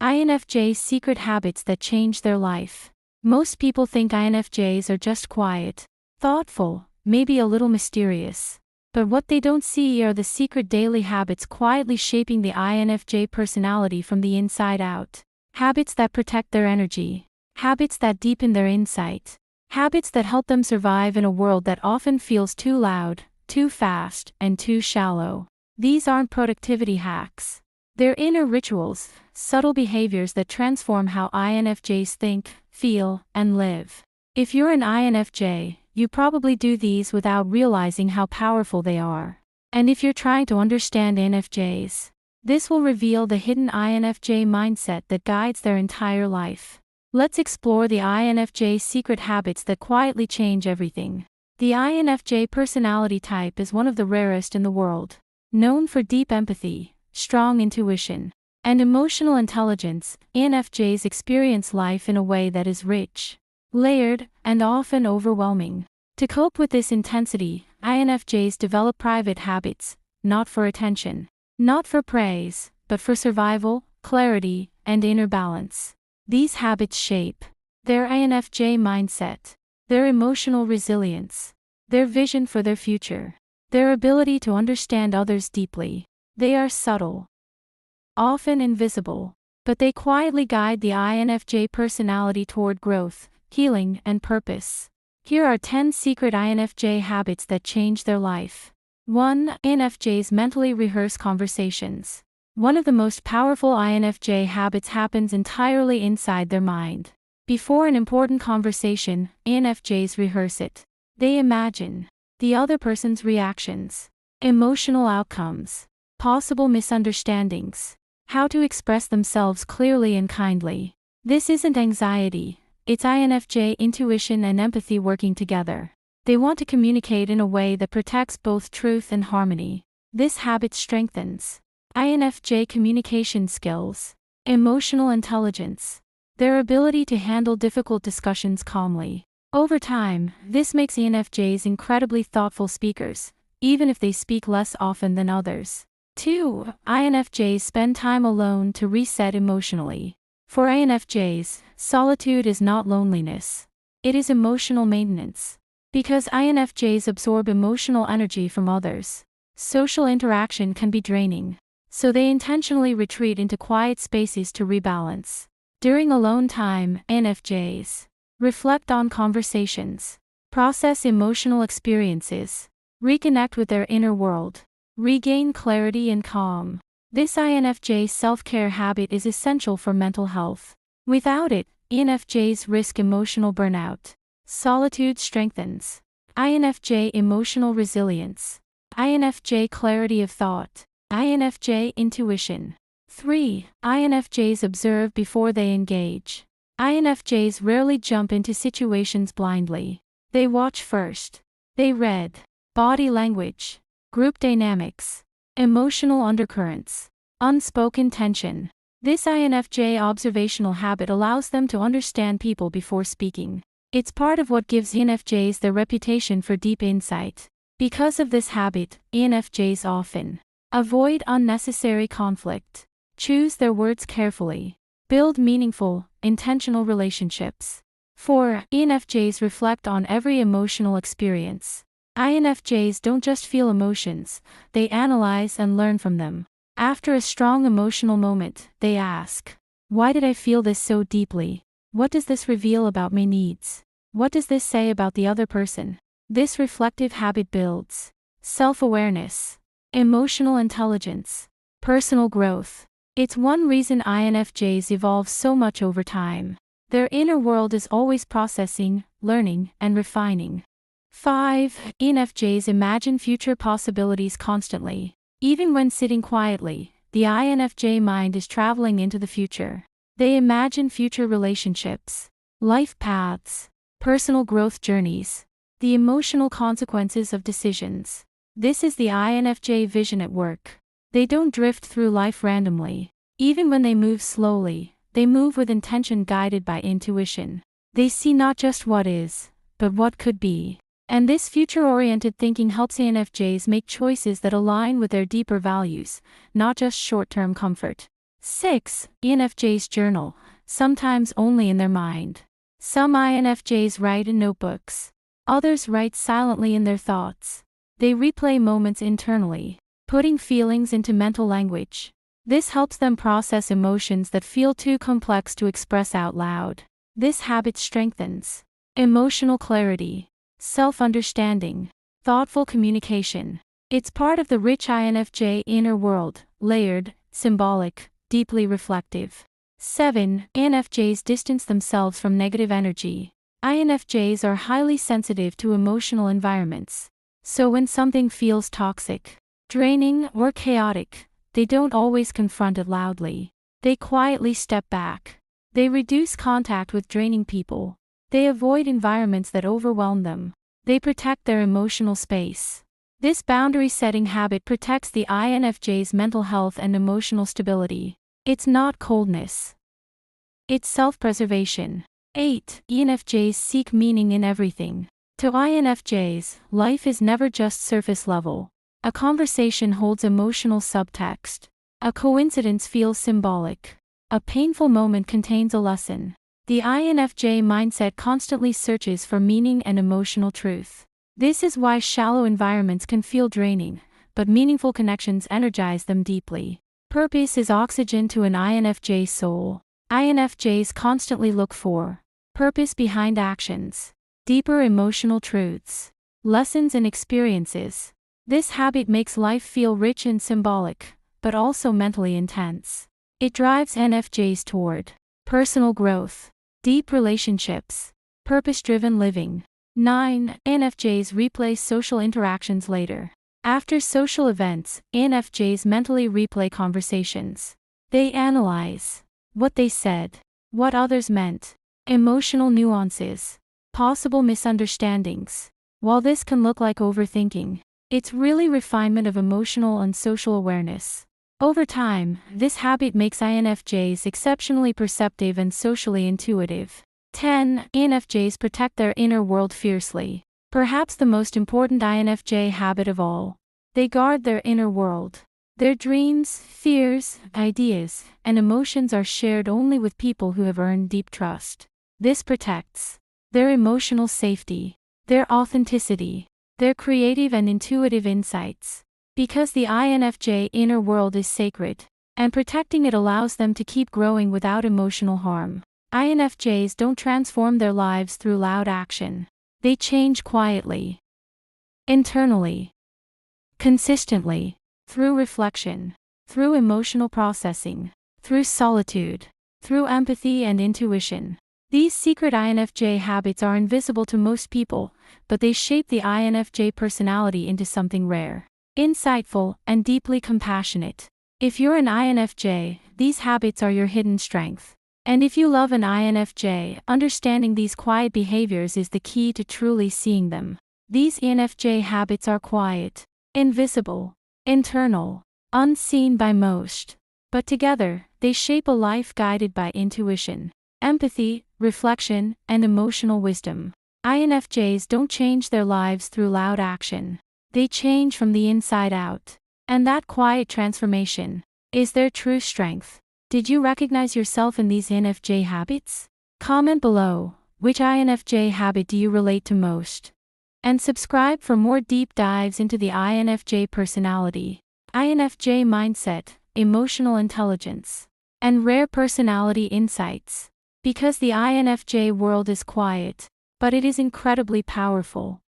INFJ's secret habits that change their life. Most people think INFJs are just quiet, thoughtful, maybe a little mysterious. But what they don't see are the secret daily habits quietly shaping the INFJ personality from the inside out. Habits that protect their energy. Habits that deepen their insight. Habits that help them survive in a world that often feels too loud, too fast, and too shallow. These aren't productivity hacks. They're inner rituals, subtle behaviors that transform how INFJs think, feel, and live. If you're an INFJ, you probably do these without realizing how powerful they are. And if you're trying to understand INFJs, this will reveal the hidden INFJ mindset that guides their entire life. Let's explore the INFJ secret habits that quietly change everything. The INFJ personality type is one of the rarest in the world. Known for deep empathy, strong intuition, and emotional intelligence, INFJs experience life in a way that is rich, layered, and often overwhelming. To cope with this intensity, INFJs develop private habits, not for attention, not for praise, but for survival, clarity, and inner balance. These habits shape their INFJ mindset, their emotional resilience, their vision for their future, their ability to understand others deeply. They are subtle, often invisible, but they quietly guide the INFJ personality toward growth, healing, and purpose. Here are 10 secret INFJ habits that change their life. 1. INFJs mentally rehearse conversations. One of the most powerful INFJ habits happens entirely inside their mind. Before an important conversation, INFJs rehearse it. They imagine the other person's reactions, emotional outcomes, possible misunderstandings, how to express themselves clearly and kindly. This isn't anxiety, it's INFJ intuition and empathy working together. They want to communicate in a way that protects both truth and harmony. This habit strengthens INFJ communication skills, emotional intelligence, their ability to handle difficult discussions calmly. Over time, this makes INFJs incredibly thoughtful speakers, even if they speak less often than others. 2. INFJs spend time alone to reset emotionally. For INFJs, solitude is not loneliness. It is emotional maintenance. Because INFJs absorb emotional energy from others, social interaction can be draining. So they intentionally retreat into quiet spaces to rebalance. During alone time, INFJs reflect on conversations, process emotional experiences, reconnect with their inner world, regain clarity and calm. This INFJ self-care habit is essential for mental health. Without it, INFJs risk emotional burnout. Solitude strengthens INFJ emotional resilience, INFJ clarity of thought, INFJ intuition. 3. INFJs observe before they engage. INFJs rarely jump into situations blindly. They watch first. They read body language, group dynamics, emotional undercurrents, unspoken tension. This INFJ observational habit allows them to understand people before speaking. It's part of what gives INFJs their reputation for deep insight. Because of this habit, INFJs often avoid unnecessary conflict, choose their words carefully, build meaningful, intentional relationships. 4. INFJs reflect on every emotional experience. INFJs don't just feel emotions, they analyze and learn from them. After a strong emotional moment, they ask, why did I feel this so deeply? What does this reveal about my needs? What does this say about the other person? This reflective habit builds self-awareness, emotional intelligence, personal growth. It's one reason INFJs evolve so much over time. Their inner world is always processing, learning, and refining. 5. INFJs imagine future possibilities constantly. Even when sitting quietly, the INFJ mind is traveling into the future. They imagine future relationships, life paths, personal growth journeys, the emotional consequences of decisions. This is the INFJ vision at work. They don't drift through life randomly. Even when they move slowly, they move with intention guided by intuition. They see not just what is, but what could be. And this future-oriented thinking helps INFJs make choices that align with their deeper values, not just short-term comfort. 6. INFJs journal, sometimes only in their mind. Some INFJs write in notebooks. Others write silently in their thoughts. They replay moments internally, putting feelings into mental language. This helps them process emotions that feel too complex to express out loud. This habit strengthens emotional clarity, self-understanding, thoughtful communication. It's part of the rich INFJ inner world, layered, symbolic, deeply reflective. 7. INFJs distance themselves from negative energy. INFJs are highly sensitive to emotional environments. So when something feels toxic, draining, or chaotic, they don't always confront it loudly. They quietly step back. They reduce contact with draining people. They avoid environments that overwhelm them. They protect their emotional space. This boundary-setting habit protects the INFJ's mental health and emotional stability. It's not coldness. It's self-preservation. 8. INFJs seek meaning in everything. To INFJs, life is never just surface level. A conversation holds emotional subtext. A coincidence feels symbolic. A painful moment contains a lesson. The INFJ mindset constantly searches for meaning and emotional truth. This is why shallow environments can feel draining, but meaningful connections energize them deeply. Purpose is oxygen to an INFJ soul. INFJs constantly look for purpose behind actions, deeper emotional truths, lessons and experiences. This habit makes life feel rich and symbolic, but also mentally intense. It drives INFJs toward personal growth, deep relationships, purpose-driven living. 9. INFJs replay social interactions later. After social events, INFJs mentally replay conversations. They analyze what they said, what others meant, emotional nuances, possible misunderstandings. While this can look like overthinking, it's really refinement of emotional and social awareness. Over time, this habit makes INFJs exceptionally perceptive and socially intuitive. 10. INFJs protect their inner world fiercely. Perhaps the most important INFJ habit of all. They guard their inner world. Their dreams, fears, ideas, and emotions are shared only with people who have earned deep trust. This protects their emotional safety, their authenticity, their creative and intuitive insights. Because the INFJ inner world is sacred, and protecting it allows them to keep growing without emotional harm. INFJs don't transform their lives through loud action. They change quietly, internally, consistently, through reflection, through emotional processing, through solitude, through empathy and intuition. These secret INFJ habits are invisible to most people, but they shape the INFJ personality into something rare, insightful, and deeply compassionate. If you're an INFJ, these habits are your hidden strength. And if you love an INFJ, understanding these quiet behaviors is the key to truly seeing them. These INFJ habits are quiet, invisible, internal, unseen by most. But together, they shape a life guided by intuition, empathy, reflection, and emotional wisdom. INFJs don't change their lives through loud action. They change from the inside out. And that quiet transformation is their true strength. Did you recognize yourself in these INFJ habits? Comment below, which INFJ habit do you relate to most? And subscribe for more deep dives into the INFJ personality, INFJ mindset, emotional intelligence, and rare personality insights. Because the INFJ world is quiet, but it is incredibly powerful.